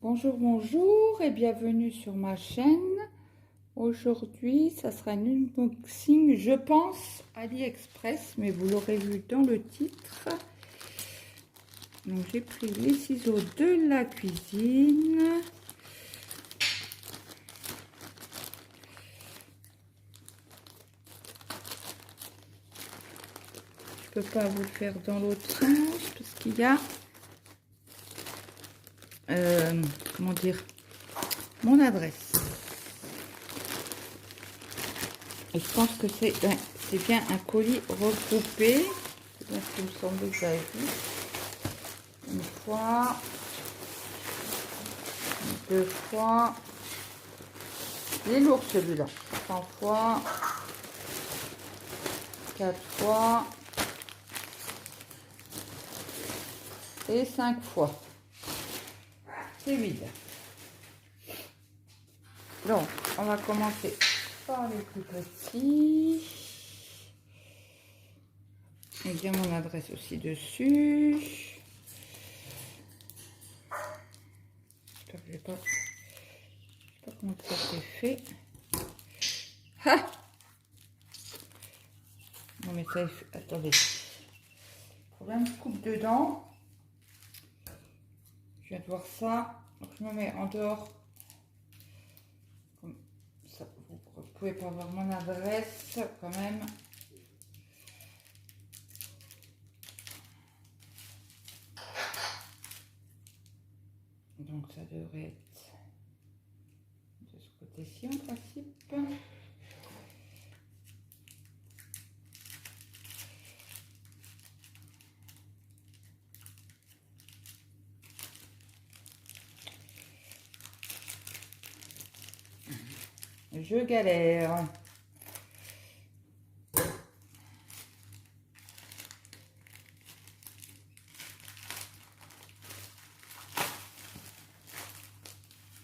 Bonjour, bonjour et bienvenue sur ma chaîne. Aujourd'hui, ça sera un unboxing, je pense, AliExpress, mais vous l'aurez vu dans le titre. Donc, j'ai pris les ciseaux de la cuisine. Je peux pas vous le faire dans l'autre sens parce qu'il y a, comment dire, mon adresse. Et je pense que c'est bien un colis regroupé. C'est bien ce qu'il me semblait que j'avais vu. Une fois, deux fois. Il est lourd celui-là. 3 fois, 4 fois et 5 fois. C'est vide. Donc, on va commencer par les plus petits. Et bien mon adresse aussi dessus. J'espère que je sais pas comment ça s'est fait. Ah! Non mais ça, attendez. Le problème, je coupe dedans. Je viens de voir ça. Donc je me mets en dehors. Comme ça, vous ne pouvez pas voir mon adresse quand même. Donc ça devrait être de ce côté-ci en principe. Je galère.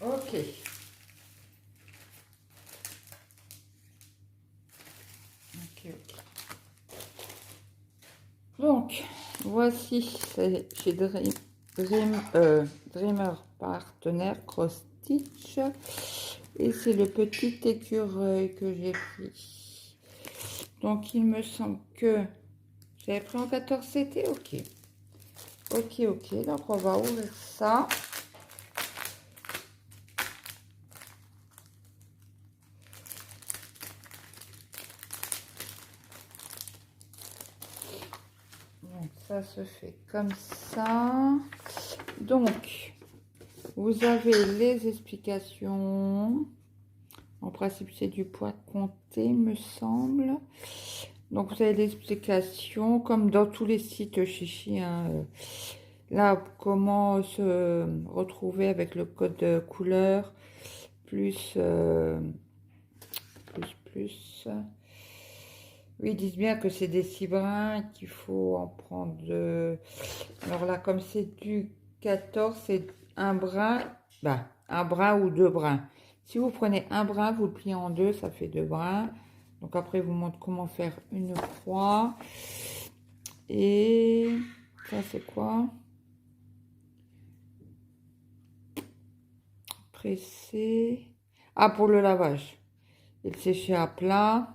Ok. Ok. Donc, voici, c'est chez Dreamer Partenaire Cross Stitch. Et c'est le petit écureuil que j'ai pris. Donc, il me semble que j'avais pris en 14 CT. Ok. Ok. Donc, on va ouvrir ça. Donc, ça se fait comme ça. Donc, vous avez les explications. En principe, c'est du poids compté, me semble. Donc, vous avez l'explication, comme dans tous les sites chichi. Là, comment se retrouver avec le code couleur, plus. Oui, ils disent bien que c'est des 6 brins, qu'il faut en prendre. Alors là, comme c'est du 14, c'est un brin, un brin ou 2 brins. Si vous prenez un brin, vous le pliez en deux, ça fait 2 brins. Donc après, je vous montre comment faire une croix. Et ça, c'est quoi? Presser. Ah, pour le lavage. Et le sécher à plat.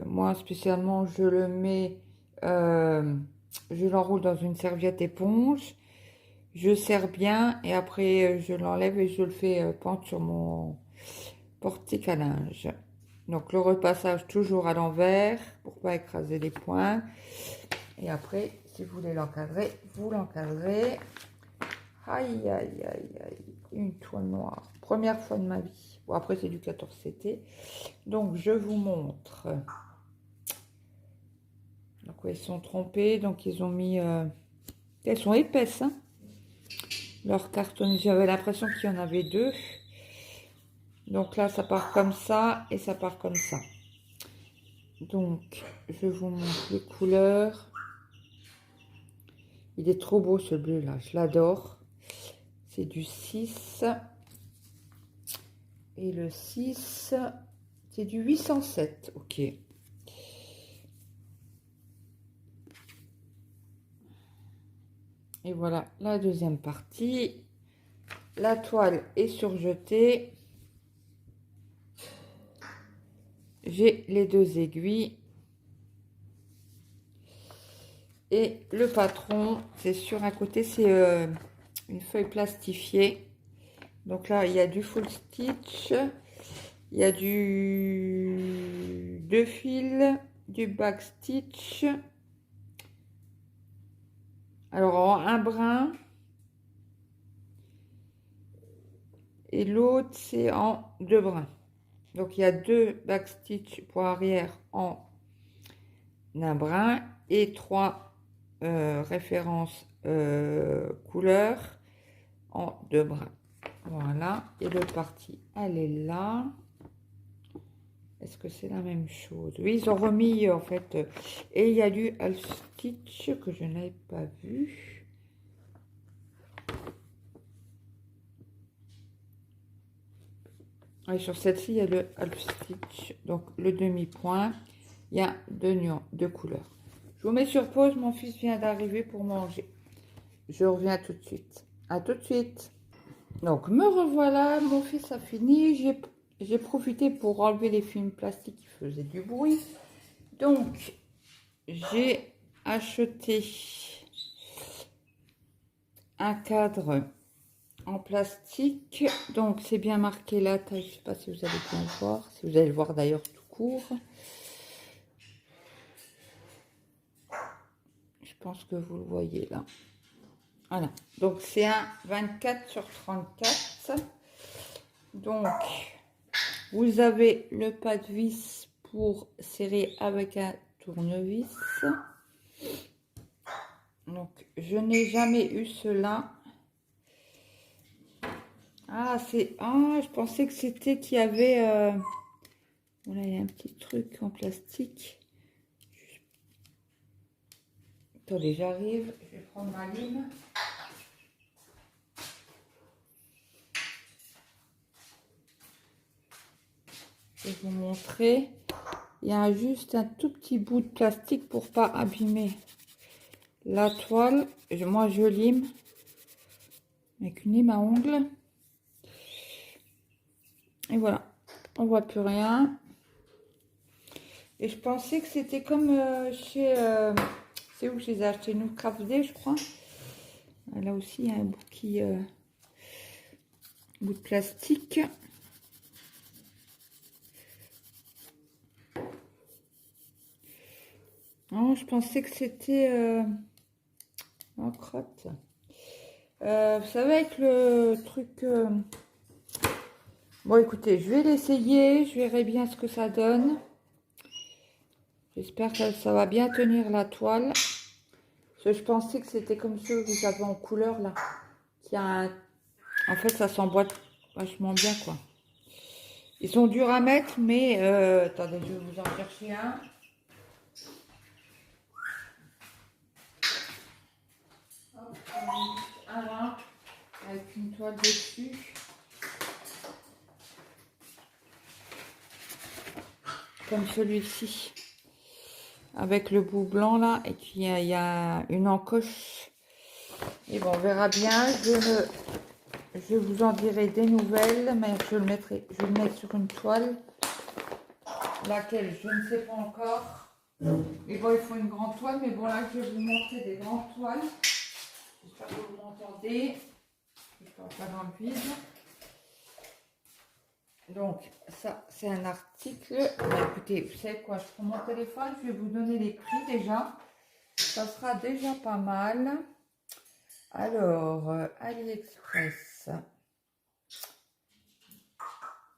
Moi, spécialement, je le mets, je l'enroule dans une serviette éponge. Je serre bien et après, je l'enlève et je le fais pendre sur mon portique à linge. Donc, le repassage toujours à l'envers pour pas écraser les points. Et après, si vous voulez l'encadrer, vous l'encadrez. Aïe, aïe, aïe, aïe. Une toile noire. Première fois de ma vie. Bon, après, c'est du 14 CT. Donc, je vous montre. Donc, ouais, ils sont trompés. Donc, ils ont mis... elles sont épaisses, hein, leur carton. J'avais l'impression qu'il y en avait deux. Donc là, ça part comme ça et ça part comme ça. Donc, je vous montre les couleurs. Il est trop beau ce bleu-là. Je l'adore. C'est du 6. Et le 6, c'est du 807. Ok. Et voilà la deuxième partie. la toile est surjetée. J'ai les 2 aiguilles. Et le patron, c'est sur un côté, c'est une feuille plastifiée. Donc là, il y a du full stitch. Il y a du 2 fils, du back stitch. Alors, en un brin. Et l'autre, c'est en 2 brins. Donc, il y a 2 back stitch pour arrière en un brin et 3 références couleurs en 2 brins. Voilà. Et l'autre partie, elle est là. Est-ce que c'est la même chose? Oui, ils ont remis en fait. Et il y a du half stitch que je n'avais pas vu. Et sur celle-ci, il y a le half stitch. Donc le demi-point. Il y a 2 couleurs. Je vous mets sur pause. Mon fils vient d'arriver pour manger. Je reviens tout de suite. À tout de suite. Donc me revoilà. Mon fils a fini. J'ai profité pour enlever les films plastiques qui faisaient du bruit. Donc, j'ai acheté un cadre en plastique. Donc, c'est bien marqué la taille. Je ne sais pas si vous allez bien le voir. Si vous allez le voir d'ailleurs tout court. Je pense que vous le voyez là. Voilà. Donc, c'est un 24 sur 34. Donc, vous avez le pas de vis pour serrer avec un tournevis. Donc, je n'ai jamais eu cela. Ah, c'est... Ah, je pensais que c'était qu'il y avait... Voilà, il y a un petit truc en plastique. Attendez, j'arrive. Je vais prendre ma lime. Je vais vous montrer. Il y a juste un tout petit bout de plastique pour pas abîmer la toile. Moi, je lime avec une lime à ongles. Et voilà, on voit plus rien. Et je pensais que c'était comme chez... c'est où je les ai achetés? Nous, Craft Day, je crois. Là aussi, il y a un bout de plastique. Non, je pensais que c'était en crotte. Vous savez, avec le truc... Bon, écoutez, je vais l'essayer. Je verrai bien ce que ça donne. J'espère que ça va bien tenir la toile. Parce que je pensais que c'était comme ceux que vous avez en couleur, là. Qui a un... En fait, ça s'emboîte vachement bien, quoi. Ils sont durs à mettre, mais... attendez, je vais vous en chercher un. Hop, un là, avec une toile dessus. Comme celui-ci. Avec le bout blanc, là. Et puis, il y a une encoche. Et bon, on verra bien. Je vous en dirai des nouvelles, mais je vais le mettre sur une toile, laquelle je ne sais pas encore. Et bon, il faut une grande toile, mais bon, là, je vais vous montrer des grandes toiles. J'espère que vous m'entendez. Je ne parle pas dans le vide. Donc, ça, c'est un article. Bah, écoutez, vous savez quoi, je prends mon téléphone, je vais vous donner les prix déjà. Ça sera déjà pas mal. Alors, AliExpress.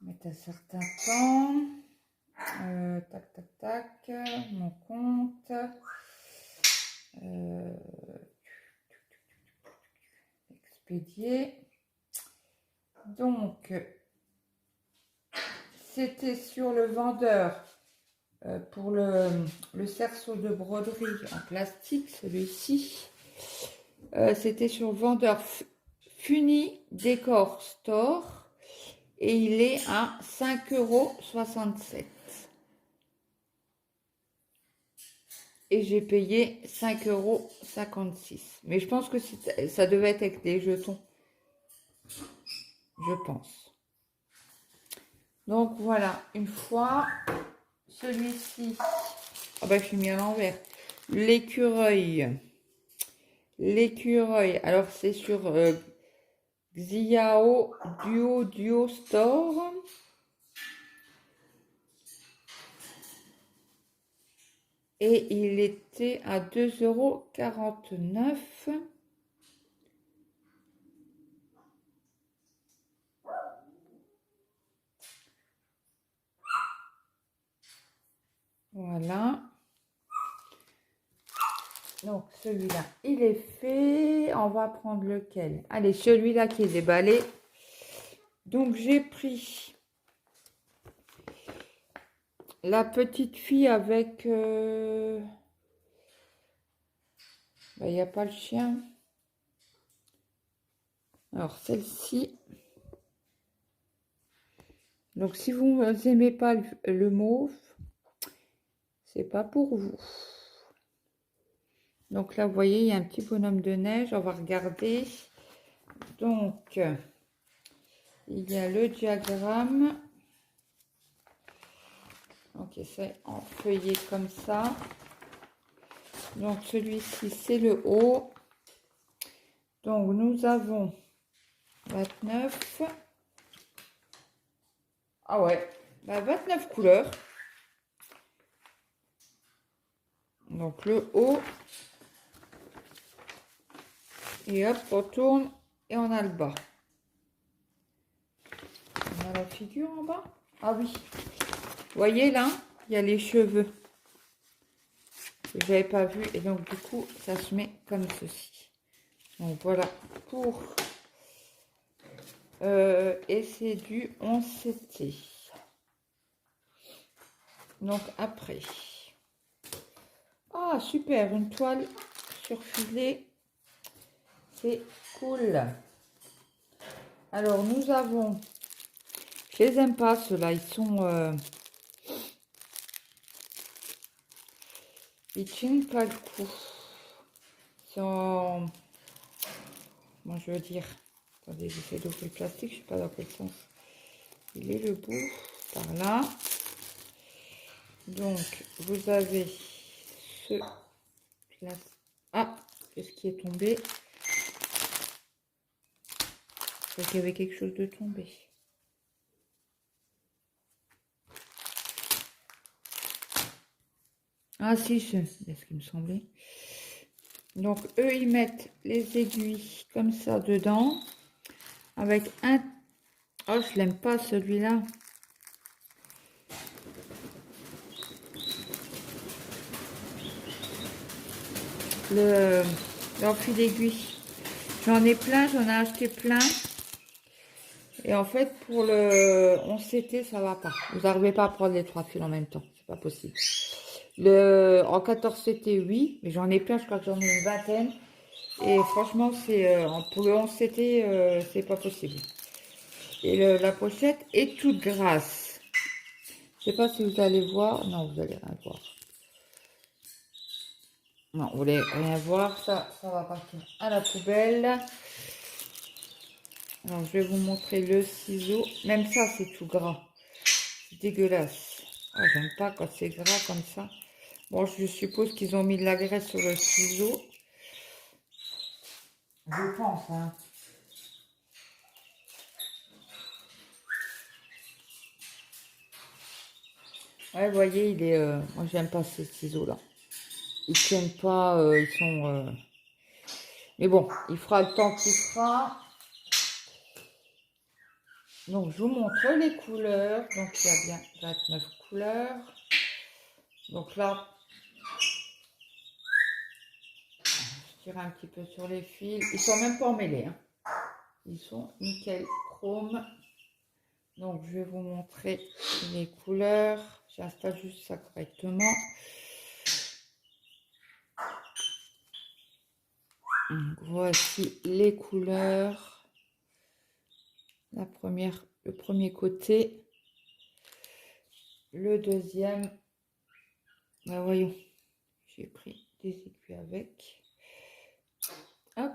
Mettre un certain temps. Tac, tac, tac. Mon compte. Expédier. Donc, c'était sur le vendeur pour le cerceau de broderie en plastique, celui-ci. C'était sur le vendeur Funny Decor Store. Et il est à 5,67 €. Et j'ai payé 5,56 €. Mais je pense que ça devait être avec des jetons. je pense. Donc voilà, une fois celui-ci, ah bah je suis mis à l'envers, l'écureuil, alors c'est sur Xiao Duo Store. Et il était à 2,49 €. Voilà. Donc celui-là, il est fait. On va prendre lequel? Allez, celui-là qui est déballé. Donc j'ai pris la petite fille avec... il n'y a pas le chien. Alors celle-ci. Donc si vous n'aimez pas le mauve, c'est pas pour vous. Donc là, vous voyez, il y a un petit bonhomme de neige. On va regarder. Donc, il y a le diagramme. Ok, c'est en feuillet comme ça. Donc, celui-ci, c'est le haut. Donc, nous avons 29. Ah ouais, 29 couleurs. Donc, le haut. Et hop, on tourne et on a le bas. On a la figure en bas. Ah oui. Vous voyez là, il y a les cheveux. Que j'avais pas vu. Et donc, du coup, ça se met comme ceci. Donc, voilà pour... et c'est du 11 CT. Donc, après... Ah, super, une toile sur filet. C'est cool. Alors, nous avons... Je les aime pas, ceux-là. Ils sont... Ils tiennent pas le coup. Ils sont... Moi, je veux dire... Attendez, j'essaie d'ouvrir le plastique. Je sais pas dans quel sens. Il est le bout. Par là. Donc, vous avez ce... Ah, qu'est-ce qui est tombé? Je crois qu'il y avait quelque chose de tombé. Ah si, c'est ce qui me semblait. Donc, eux, ils mettent les aiguilles comme ça dedans. Avec un... Oh, je l'aime pas celui-là. Leur fil d'aiguille. J'en ai plein, j'en ai acheté plein. Et en fait, pour le 11 CT, ça va pas. Vous n'arrivez pas à prendre les 3 fils en même temps. C'est pas possible. En 14 CT, oui. Mais j'en ai plein, je crois que j'en ai une vingtaine. Et franchement, pour le 11 CT, c'est pas possible. Et la pochette est toute grasse. Je sais pas si vous allez voir. Non, vous allez rien voir. Non, vous voulez rien voir. Ça va partir à la poubelle. Alors, je vais vous montrer le ciseau. Même ça, c'est tout gras. C'est dégueulasse. Oh, j'aime pas quand c'est gras comme ça. Bon, je suppose qu'ils ont mis de la graisse sur le ciseau. Je pense, hein. Ouais, vous voyez, il est... moi, j'aime pas ces ciseaux-là. Ils tiennent pas, ils sont... Mais bon, il fera le temps qu'il fera. Donc, je vous montre les couleurs. Donc, il y a bien 29 couleurs. Donc là, je tire un petit peu sur les fils. Ils sont même pas emmêlés, hein. Ils sont nickel chrome. Donc, je vais vous montrer les couleurs. J'installe juste ça correctement. Donc, voici les couleurs. La première, le premier côté. Le deuxième. Ben voyons. J'ai pris des aiguilles avec. Hop.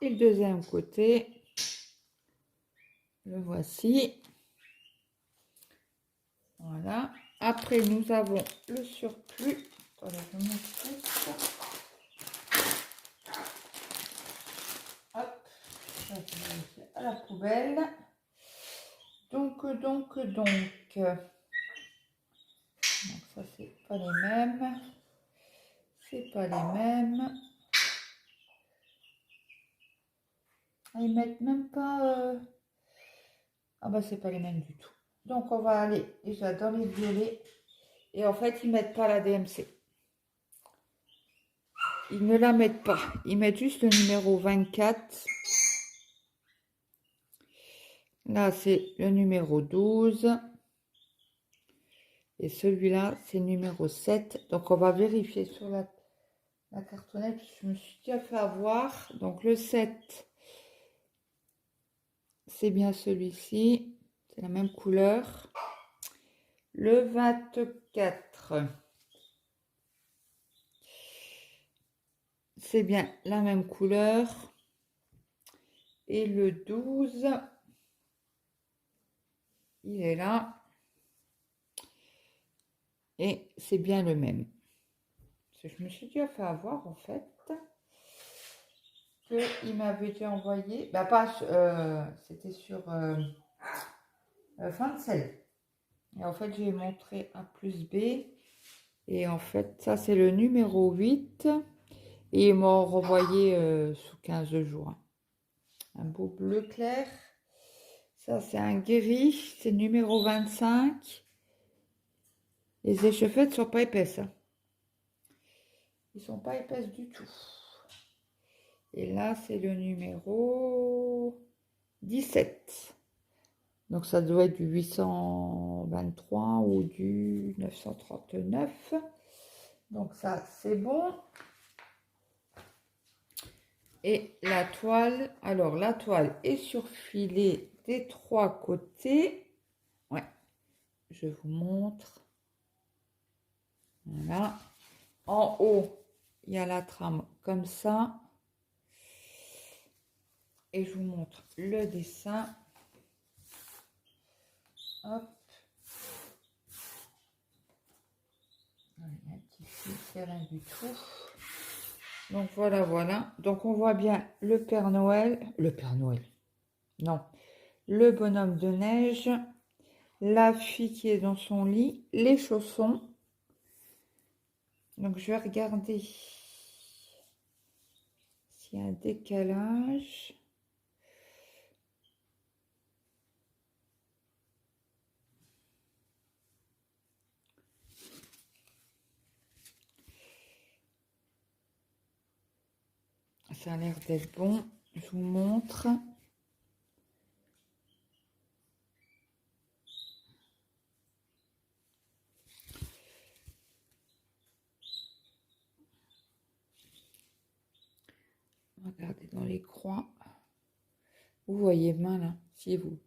Et le deuxième côté. Le voici. Voilà. Après, nous avons le surplus. Attendez, je vous montre ça. Hop. Ça, je vais laisser à la poubelle. Donc. Donc ça, c'est pas les mêmes. C'est pas les mêmes. Ah, ils mettent même pas... Ah bah c'est pas les mêmes du tout. Donc on va aller déjà dans les violets. Et en fait, ils mettent pas la DMC. Ils ne la mettent pas. Ils mettent juste le numéro 24. Là, c'est le numéro 12. Et celui-là, c'est le numéro 7. Donc, on va vérifier sur la cartonnette. Je me suis déjà fait avoir. Donc, le 7, c'est bien celui-ci. C'est la même couleur. Le 24, c'est bien la même couleur. Et le 12, il est là. Et c'est bien le même. Je me suis déjà fait avoir, en fait. Il m'avait déjà envoyé. Bah, pas. C'était sur fin de selle. Et en fait, j'ai montré A plus B. Et en fait, ça, c'est le numéro 8. Et ils m'ont renvoyé sous 15 jours. Un beau bleu clair. Ça, c'est un guéri. C'est le numéro 25. Les échauffettes ne sont pas épaisses. Ils ne sont pas épaisses du tout. Et là, c'est le numéro 17. Donc, ça doit être du 823 ou du 939. Donc, ça, c'est bon. Et la toile, alors la toile est surfilée des 3 côtés. Ouais, je vous montre. Voilà. En haut, il y a la trame comme ça. Et je vous montre le dessin. Hop. Il y a un petit fil, c'est rien du tout. Donc voilà. Donc on voit bien le Père Noël. Le Père Noël. Non. Le bonhomme de neige. La fille qui est dans son lit. Les chaussons. Donc je vais regarder s'il y a un décalage. Ça a l'air d'être bon. Je vous montre. Regardez dans les croix. Vous voyez bien là, si vous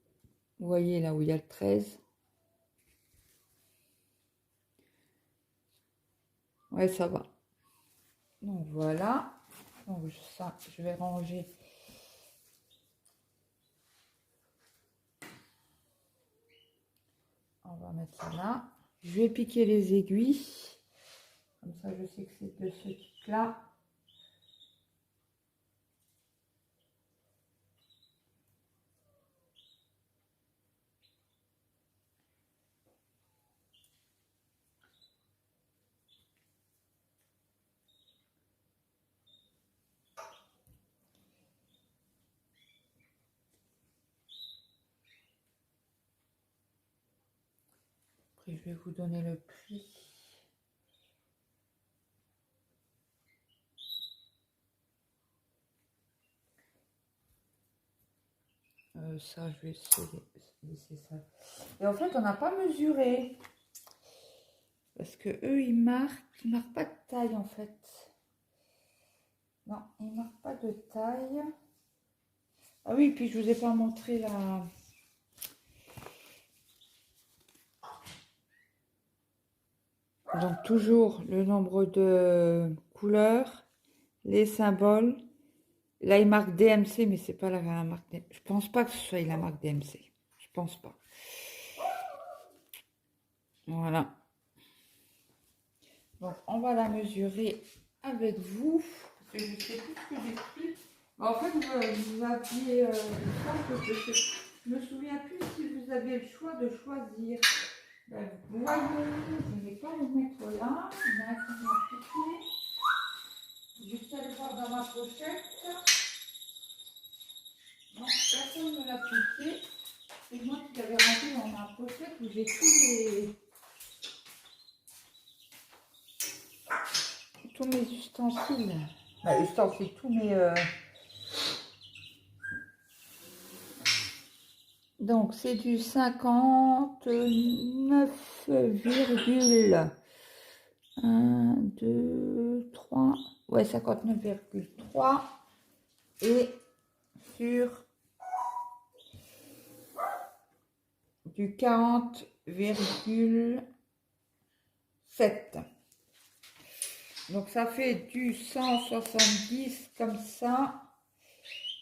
voyez là où il y a le 13. Ouais, ça va. Donc voilà. Donc ça, je vais ranger. On va mettre ça là. Je vais piquer les aiguilles. Comme ça, je sais que c'est de ce type-là. Après, je vais vous donner le prix. Ça, je vais laisser ça. Et en fait, on n'a pas mesuré. Parce que eux, ils marquent pas de taille en fait. Non, ils marquent pas de taille. Ah oui, puis je vous ai pas montré la... Donc toujours le nombre de couleurs, les symboles. Là, il marque DMC, mais c'est pas la marque. Je pense pas que ce soit la marque DMC. pense pas. Voilà. Donc, on va la mesurer avec vous. Parce que je ne sais plus ce que j'ai pris. En fait, vous aviez le choix je me souviens plus si vous avez le choix de choisir. Ben, voyons, je ne vais pas le mettre là. Il y en a qui vont piquer. Je vais aller voir dans ma pochette. Non, personne ne l'a piqué. C'est moi qui l'avais rempli dans ma pochette où j'ai tous mes ustensiles. Enfin, ustensiles, tous mes... Donc, c'est du 59,1, 2, 3. Ouais, 59,3. Et sur du 40,7. Donc, ça fait du 170 comme ça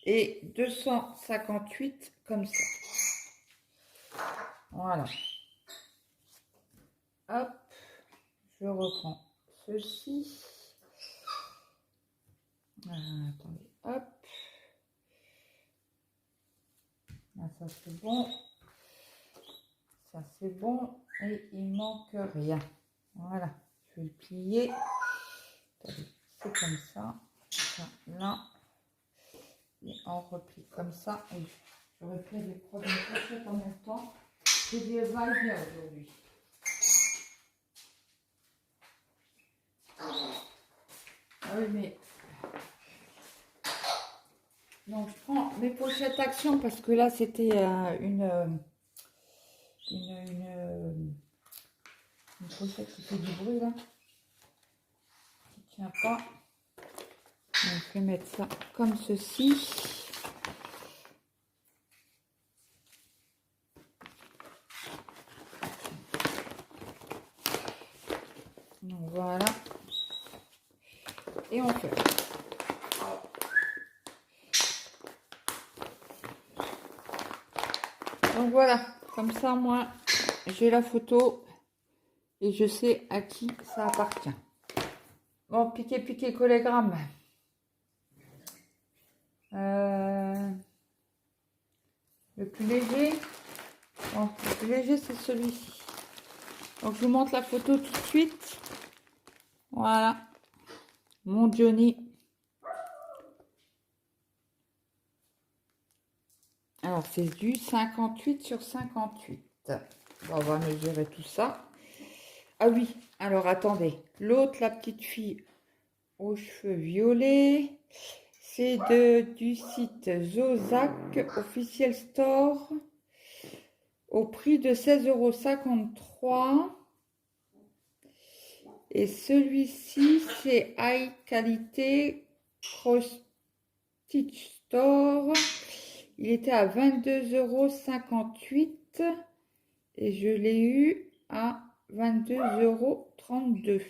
et 258 comme ça. Voilà. Hop, je reprends ceci. Attendez, hop. Là, ça c'est bon. Ça c'est bon. Et il manque rien. Voilà. Je vais le plier. C'est comme ça. Là. Et on replie comme ça. Et j'aurais fait les premières pochettes en même temps. J'ai des va-et-vient aujourd'hui. Ah oui, mais... Donc, je prends mes pochettes action parce que là, c'était une pochette qui fait du bruit, là. Qui tient pas. Donc, je vais mettre ça comme ceci. Donc, voilà. Et on fait. Donc, voilà. Comme ça, moi, j'ai la photo et je sais à qui ça appartient. Bon, piqué, collégramme. Le plus léger. Bon, le plus léger, c'est celui-ci. Donc, je vous montre la photo tout de suite. Voilà. Mon Johnny. Alors, c'est du 58 sur 58. Bon, on va mesurer tout ça. Ah oui, alors attendez. L'autre, la petite fille aux cheveux violets, c'est du site Zozac Official Store au prix de 16,53 €. Et celui-ci, c'est High Qualité Cross Stitch Store. Il était à 22,58 € et je l'ai eu à 22,32 €.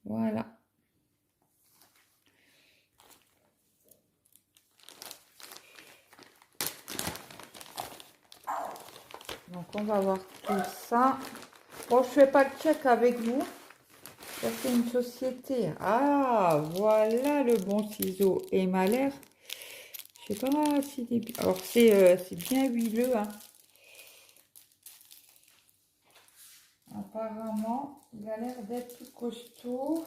Voilà. Donc on va voir tout ça. Bon, je fais pas le check avec vous. Ça c'est une société. Ah, voilà le bon ciseau émalaire. Je sais pas s'il est bien. Alors c'est bien huileux, hein. Apparemment, il a l'air d'être tout costaud.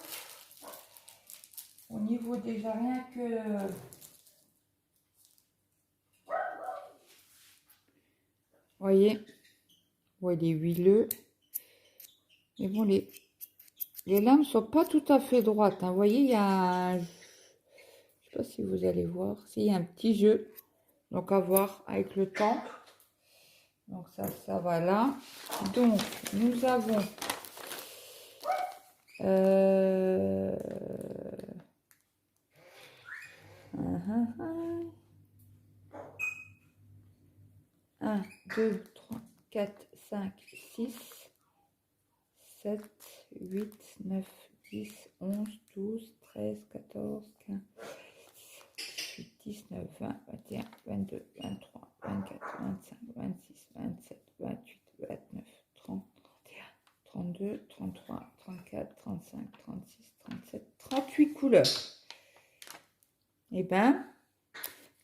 Au niveau déjà rien que... voyez, ouais, il est huileux. Mais bon, les lames sont pas tout à fait droites, hein. Vous voyez, il y a un... Je sais pas si vous allez voir. S'il y a un petit jeu. Donc, à voir avec le temps. Donc, ça va là. Donc, nous avons... Euh... 1, 2, 3, 4, 5, 6, 7, 8, 9, 10, 11, 12, 13, 14, 15, 18, 19, 20, 21, 22, 23, 24, 25, 26, 27, 28, 29, 30, 31, 32, 33, 34, 35, 36, 37, 38 couleurs. Et ben,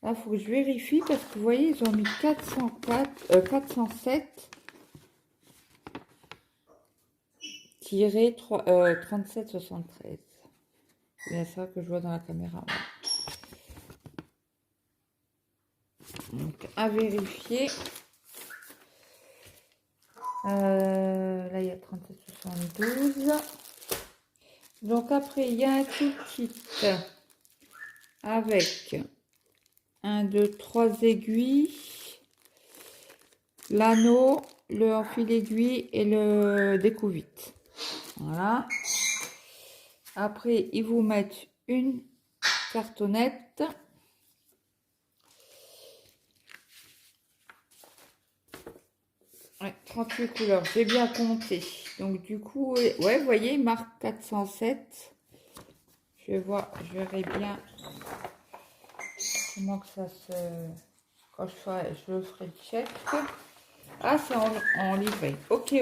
là, il faut que je vérifie parce que vous voyez, ils ont mis 407 3773. C'est bien ça que je vois dans la caméra. Donc, à vérifier. Là, il y a 3772. Donc, après, il y a un tout kit avec 1, 2, 3 aiguilles, l'anneau, le fil aiguille et le découvite. Voilà. Après, ils vous mettent une cartonnette. Ouais, 38 couleurs, j'ai bien compté. Donc du coup, ouais, vous voyez, il marque 407. Je verrai bien comment que ça se... Quand je le ferai le check. Ah, c'est en livret. Ok.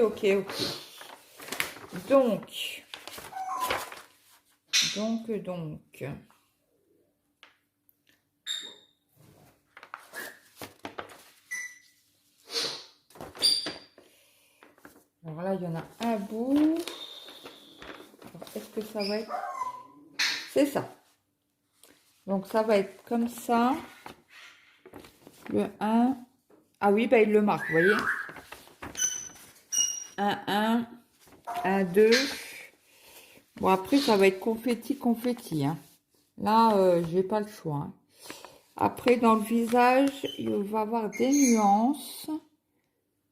Donc. Alors là, il y en a un bout. Est-ce que ça va être... C'est ça. Donc, ça va être comme ça. Le 1. Ah oui, bah, il le marque, vous voyez. 1, 2. Bon, après, ça va être confetti. Hein. Là, j'ai pas le choix. Hein. Après, dans le visage, il va y avoir des nuances.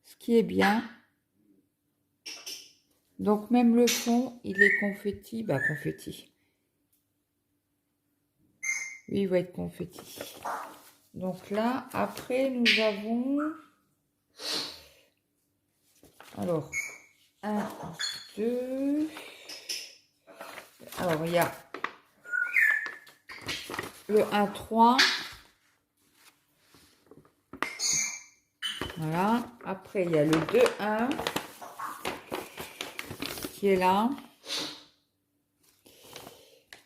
Ce qui est bien. Donc, même le fond, il est confetti. Bah, confetti. Oui, il va être confetti. Donc là, après, nous avons... Alors, 1, 2... Alors, il y a le 1, 3. Voilà. Après, il y a le 2, 1 qui est là.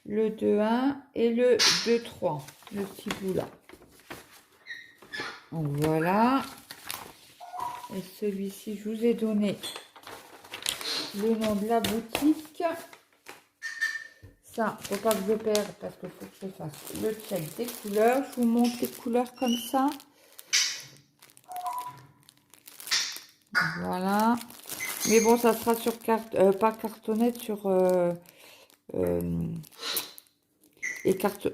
Le 2, 1 et le 2, 3. Le petit bout là. Donc, voilà. Et celui-ci, je vous ai donné le nom de la boutique. Ça, faut pas que je perde parce qu'il faut que je fasse le check des couleurs. Je vous montre les couleurs comme ça. Voilà. Mais bon, ça sera sur carte, pas cartonnette, sur les cartes,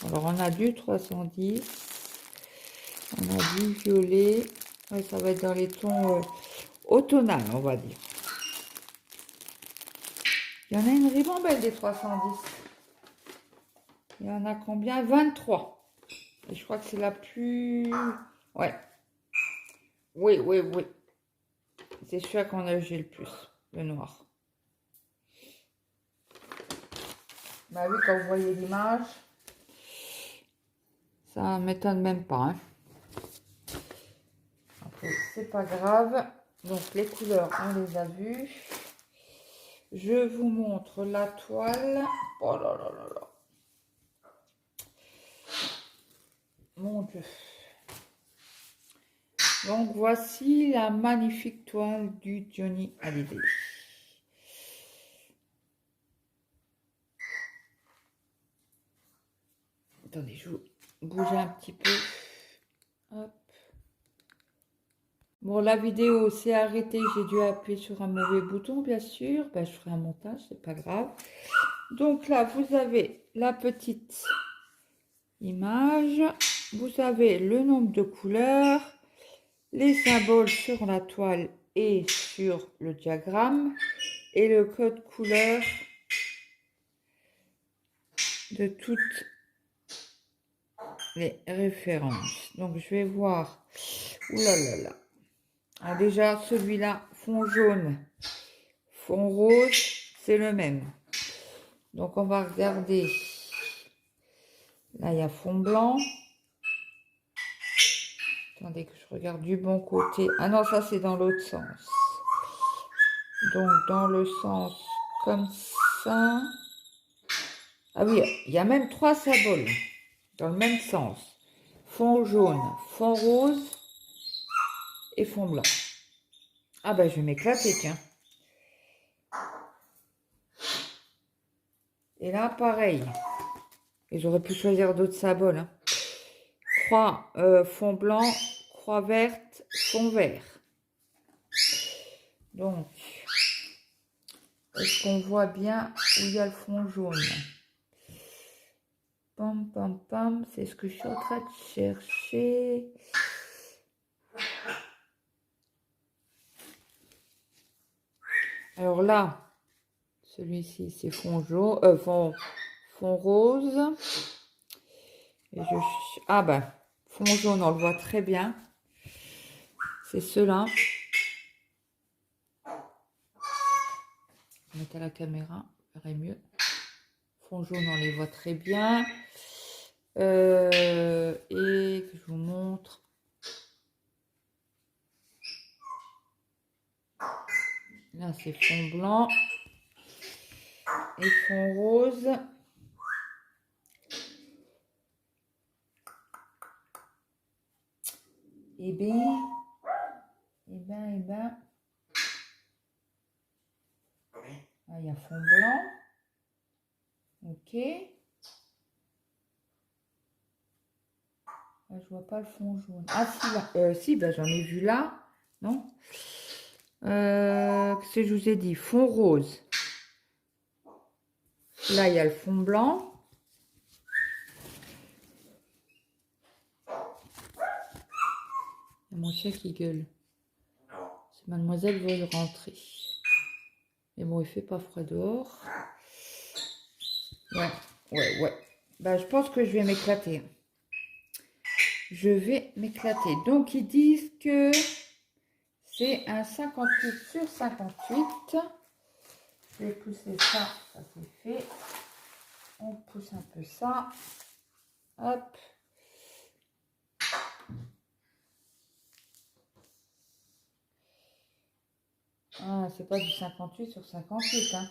alors on a du 310, on a du violet. Ouais, ça va être dans les tons automnales, on va dire. Il y en a une ribambelle des 310. Il y en a combien? 23. Et je crois que c'est la plus... Ouais. Oui. C'est celui qu'on a j'ai le plus, le noir. Bah oui, quand vous voyez l'image, ça m'étonne même pas. Hein. Après, c'est pas grave. Donc les couleurs, on les a vues. Je vous montre la toile. Oh là là là là. Mon Dieu. Donc voici la magnifique toile du Johnny Hallyday. Attendez, je vous bouge un petit peu. Hop. Bon, la vidéo s'est arrêtée. J'ai dû appuyer sur un mauvais bouton, bien sûr. Ben, je ferai un montage, c'est pas grave. Donc là, vous avez la petite image. Vous avez le nombre de couleurs, les symboles sur la toile et sur le diagramme et le code couleur de toutes les références. Donc je vais voir. Ouh là là là. Ah, déjà celui-là, fond jaune, fond rose, c'est le même. Donc on va regarder. Là il y a fond blanc. Attendez que je regarde du bon côté. Ah non, ça c'est dans l'autre sens. Donc dans le sens comme ça. Ah oui, il y a même 3 symboles dans le même sens. Fond jaune, fond rose et fond blanc. Ah ben je vais m'éclater, tiens. Et là, pareil. Et j'aurais pu choisir d'autres symboles. Hein. Croix, fond blanc, croix verte, fond vert. Donc, est-ce qu'on voit bien où il y a le fond jaune? Pam, pam, pam, c'est ce que je suis en train de chercher. Alors là, celui-ci, c'est fond jaune, fond rose. Et ah ben, fond jaune, on le voit très bien. C'est ceux-là. Mettre à la caméra, ça ferait mieux. Fond jaune, on les voit très bien. Et que je vous montre. Là, c'est fond blanc et fond rose. Et ben. Ah, il y a fond blanc. Ok. Ah, je vois pas le fond jaune. Ah si, là. Si, ben, j'en ai vu là. Non. Qu'est-ce que je vous ai dit? Fond rose. Là, il y a le fond blanc. Il y a mon chien qui gueule. C'est mademoiselle veut rentrer. Mais bon, il fait pas froid dehors. Ouais. Bah, je pense que je vais m'éclater. Je vais m'éclater. Donc, ils disent que c'est un 58 sur 58. Je vais pousser ça. Ça, c'est fait. On pousse un peu ça. Hop. Ah, c'est pas du 58 sur 58. Hein.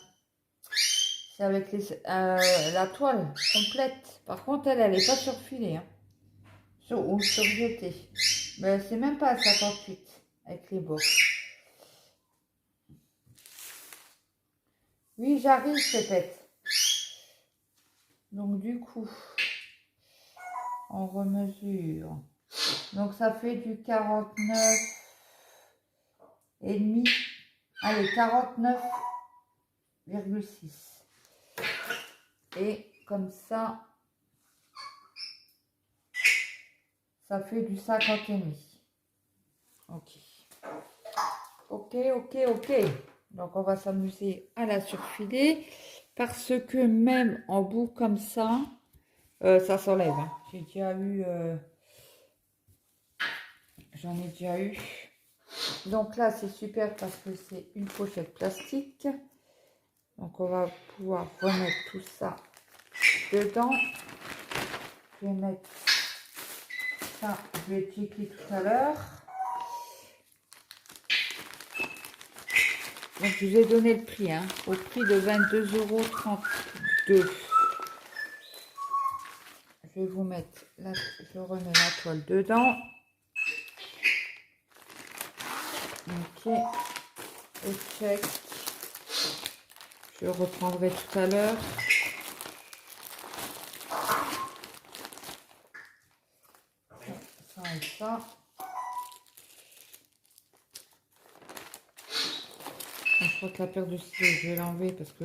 C'est avec la toile complète. Par contre, elle n'est pas surfilée. Hein. Ou surjetée. Mais c'est même pas 58 avec les bords. Oui, j'arrive peut-être. Donc du coup, on remesure. Donc ça fait du 49 et demi. Allez, 49,6. Et comme ça fait du 50 et demi. Ok. Donc on va s'amuser à la surfiler parce que même en bout comme ça, ça s'enlève. Hein. J'ai déjà eu, j'en ai déjà eu. Donc là c'est super parce que c'est une pochette plastique. Donc on va pouvoir remettre tout ça dedans. Je vais mettre ça, je vais checker tout à l'heure. Donc je vous ai donné le prix, hein, au prix de 22,32 €. Je vais vous mettre, là, je remets la toile dedans. Ok, et check. Je reprendrai tout à l'heure. Ça et ça. Je crois que la paire de ciseaux, je vais l'enlever parce que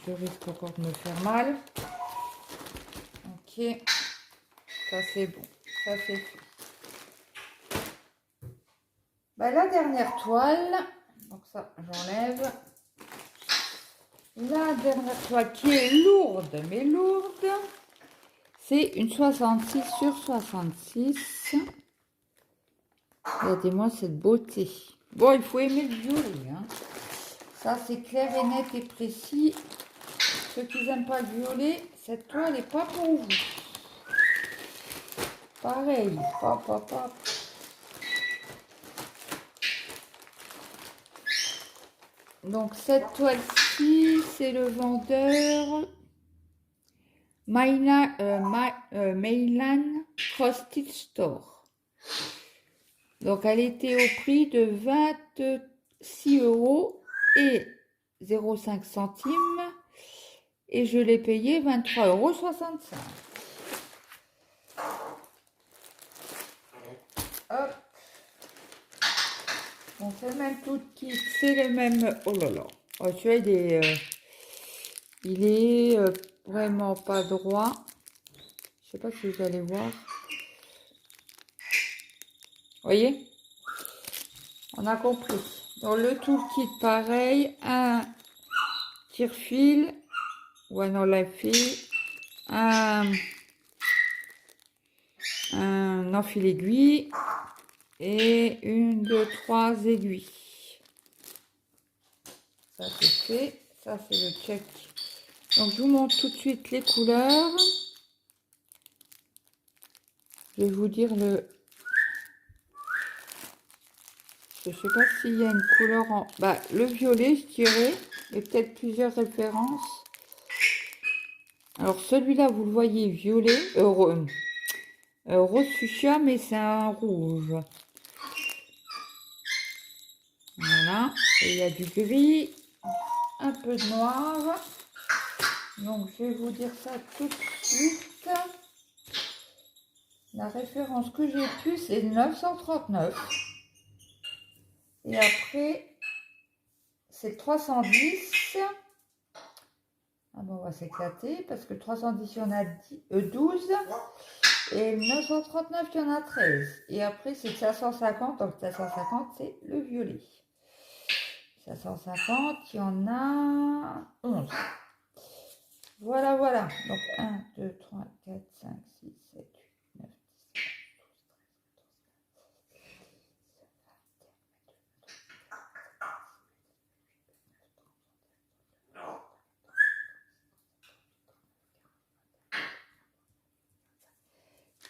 je risque encore de me faire mal. Ok, ça c'est bon, ça c'est fait. Bah, la dernière toile, donc ça j'enlève. La dernière toile qui est lourde, mais lourde, c'est une 66 sur 66. Regardez-moi cette beauté. Bon, il faut aimer le violet. Hein. Ça, c'est clair et net et précis. Ceux qui n'aiment pas le violet, cette toile n'est pas pour vous. Pareil, hop. Donc cette toile-ci, c'est le vendeur Mailan Cross Stitch Store. Donc elle était au prix de 26 euros et 0,5 centimes et je l'ai payé 23,65 €. Hop. Bon, c'est le même tout kit, c'est le même. Oh là là. Oh, celui-là, il est vraiment pas droit. Je sais pas si vous allez voir. Vous voyez? On a compris. Dans le toolkit, pareil, un tire-fil ou un enlève-fil, un enfil aiguille et une, deux, trois aiguilles. Ça c'est fait. Ça c'est le check. Donc je vous montre tout de suite les couleurs. Je vais vous dire le... Je sais pas s'il y a une couleur en... Bah, le violet, je dirais. Et peut-être plusieurs références. Alors celui-là, vous le voyez violet. Rose fuchsia, mais c'est un rouge. Voilà. Et il y a du gris. Un peu de noir. Donc je vais vous dire ça tout de suite. La référence que j'ai pu, c'est 939. Et après, c'est 310. Ah bon, on va s'éclater parce que 310, il y en a 12. Et 939, il y en a 13. Et après, c'est 550. Donc 550, c'est le violet. 550, il y en a 11. Voilà, voilà. Donc 1, 2, 3, 4, 5, 6, 7, 8, 9, 10,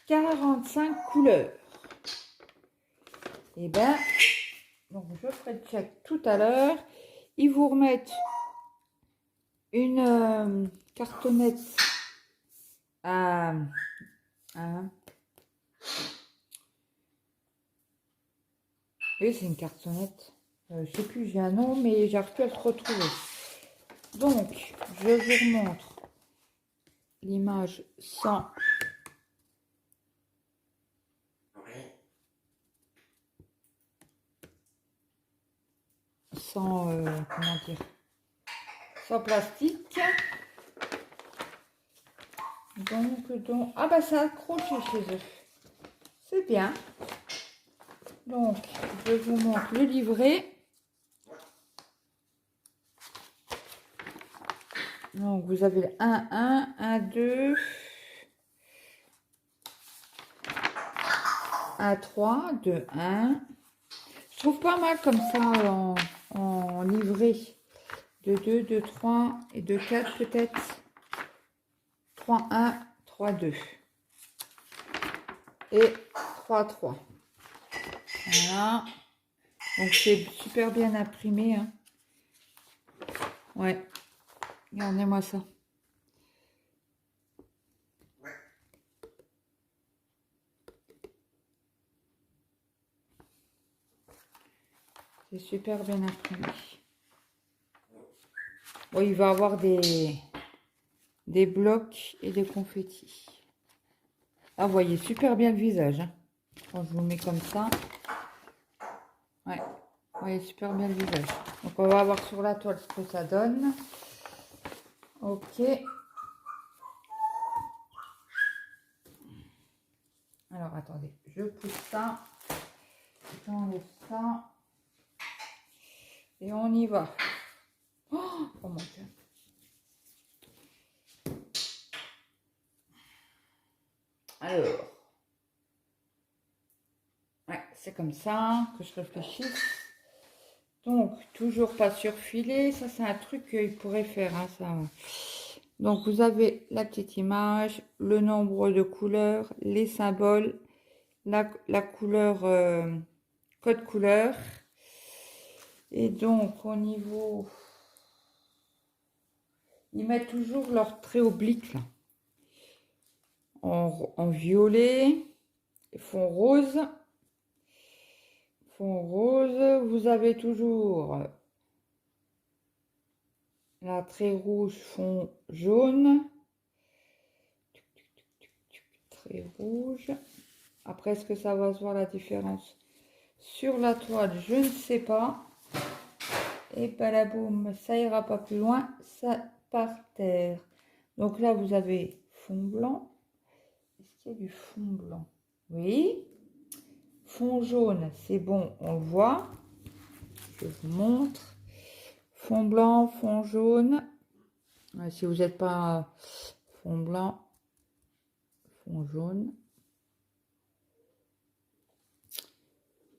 45 couleurs. Et ben, donc je ferai le check tout à l'heure. Ils vous remettent une cartonnette à oui, c'est une cartonnette. Je sais plus, j'ai un nom, mais j'arrive plus à le retrouver. Donc, je vous remontre l'image sans comment dire, sans plastique. Donc, ah bah ça accroché chez eux. C'est bien. Donc, je vous montre le livret. Donc, vous avez le 1, 1, 2, 1, 3, 2, 1. Je trouve pas mal comme ça en livret. De 2, 2, 3 et de 4 peut-être. 3, 1, 3, 2. Et 3, 3. Voilà. Donc, c'est super bien imprimé. Hein. Ouais. Regardez-moi ça. C'est super bien imprimé. Bon, il va avoir des blocs et des confettis. Ah, vous voyez super bien le visage. Hein. Quand je vous le mets comme ça. Ouais. Vous voyez super bien le visage. Donc, on va voir sur la toile ce que ça donne. Ok. Alors, attendez. Je pousse ça. J'enlève ça. Et on y va. Oh mon Dieu. Alors. Ouais, c'est comme ça que je réfléchisse. Donc, toujours pas surfilé. Ça, c'est un truc qu'il pourrait faire. Hein, ça. Donc, vous avez la petite image, le nombre de couleurs, les symboles, la couleur, code couleur. Et donc, au niveau... Ils mettent toujours leur trait oblique, là. En violet, fond rose. Fond rose, vous avez toujours la trait rouge, fond jaune. Trait rouge. Après, est-ce que ça va se voir la différence sur la toile? Je ne sais pas. Et balaboum, ça ira pas plus loin, ça par terre. Donc là, vous avez fond blanc. Est-ce qu'il y a du fond blanc? Oui. Fond jaune, c'est bon, on le voit. Je vous montre. Fond blanc, fond jaune. Si vous n'êtes pas fond blanc, fond jaune.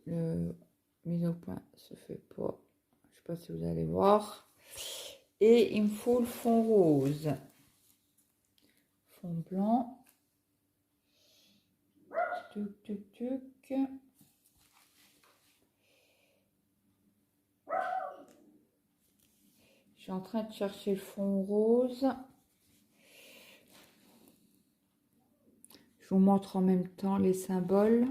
Le mise au point se fait pas. Je sais pas si vous allez voir. Et il me faut le fond rose. Fond blanc. Tuc, tuc, tuc. Je suis en train de chercher le fond rose. Je vous montre en même temps les symboles.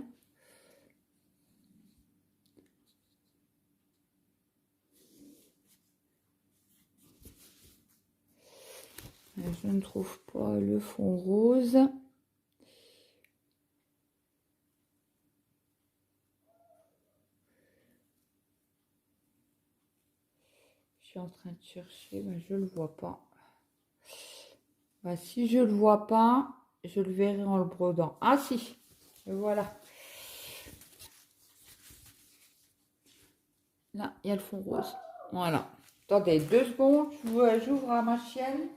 Je ne trouve pas le fond rose. Je suis en train de chercher, mais je ne le vois pas. Bah, si je ne le vois pas, je le verrai en le brodant. Ah si, voilà. Là, il y a le fond rose. Voilà. Attendez 2 secondes, j'ouvre à ma chienne.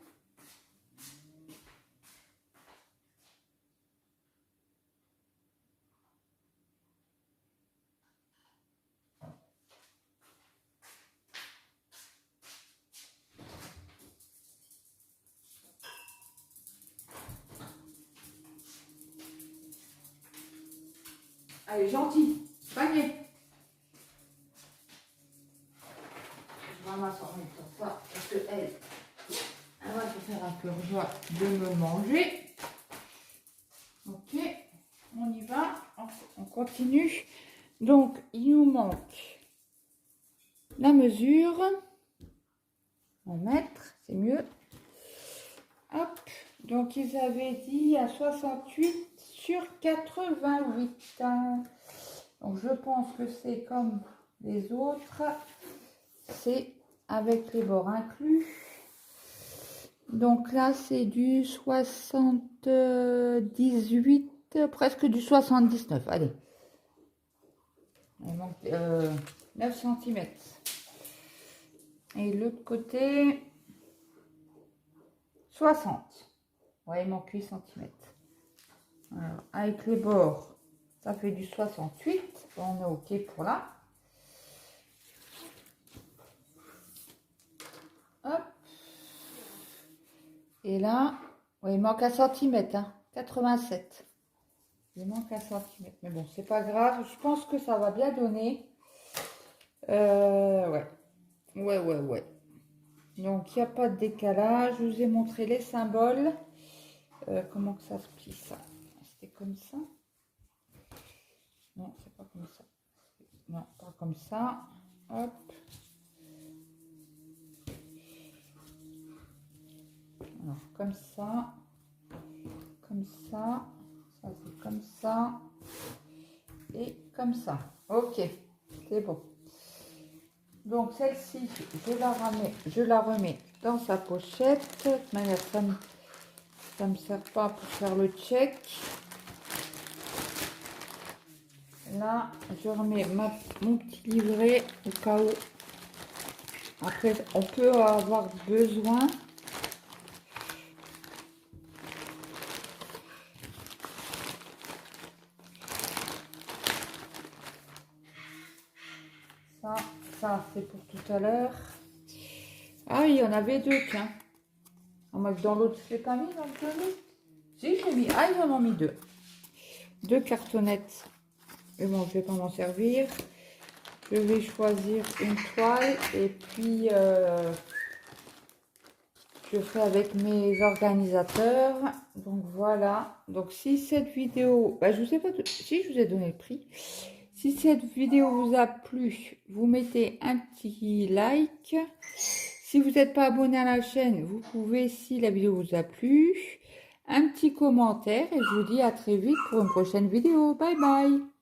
Elle est gentille, panier. Je ramasse en même temps ça, parce qu'elle va se faire un peu joie de me manger. Ok, on y va, on continue. Donc, il nous manque la mesure en mètres, c'est mieux. Hop, donc ils avaient dit à 68 sur 88. Donc je pense que c'est comme les autres, c'est avec les bords inclus. Donc là c'est du 78, presque du 79. Allez, il manque 9 cm. Et l'autre côté 60. Ouais, il manque 8 cm. Alors, avec les bords, ça fait du 68. On est OK pour là. Hop. Et là, ouais, il manque 1 centimètre. Hein, 87. Il manque 1 centimètre. Mais bon, c'est pas grave. Je pense que ça va bien donner. Ouais. Ouais. Donc, il n'y a pas de décalage. Je vous ai montré les symboles. Comment que ça se plie, ça? C'était comme ça? Non, c'est pas comme ça. Non, pas comme ça. Hop. Alors, comme ça. Comme ça. Ça, c'est comme ça. Et comme ça. Ok, c'est bon. Donc, celle-ci, je la remets dans sa pochette. De toute manière, ça me sert pas pour faire le check. Là, je remets mon petit livret au cas où. Après, on peut avoir besoin. Ça c'est pour tout à l'heure. Ah, il y en avait 2, tiens. Dans l'autre, je l'ai pas mis dans le premier. Si, je l'ai mis. Ah, ils en ont mis 2. 2 cartonnettes. Mais bon, je vais pas m'en servir. je vais choisir une toile et puis je ferai avec mes organisateurs. Donc voilà. Donc si cette vidéo, je sais pas si je vous ai donné le prix. Si cette vidéo vous a plu, vous mettez un petit like. Si vous n'êtes pas abonné à la chaîne, vous pouvez, si la vidéo vous a plu, un petit commentaire. Et je vous dis à très vite pour une prochaine vidéo. Bye bye.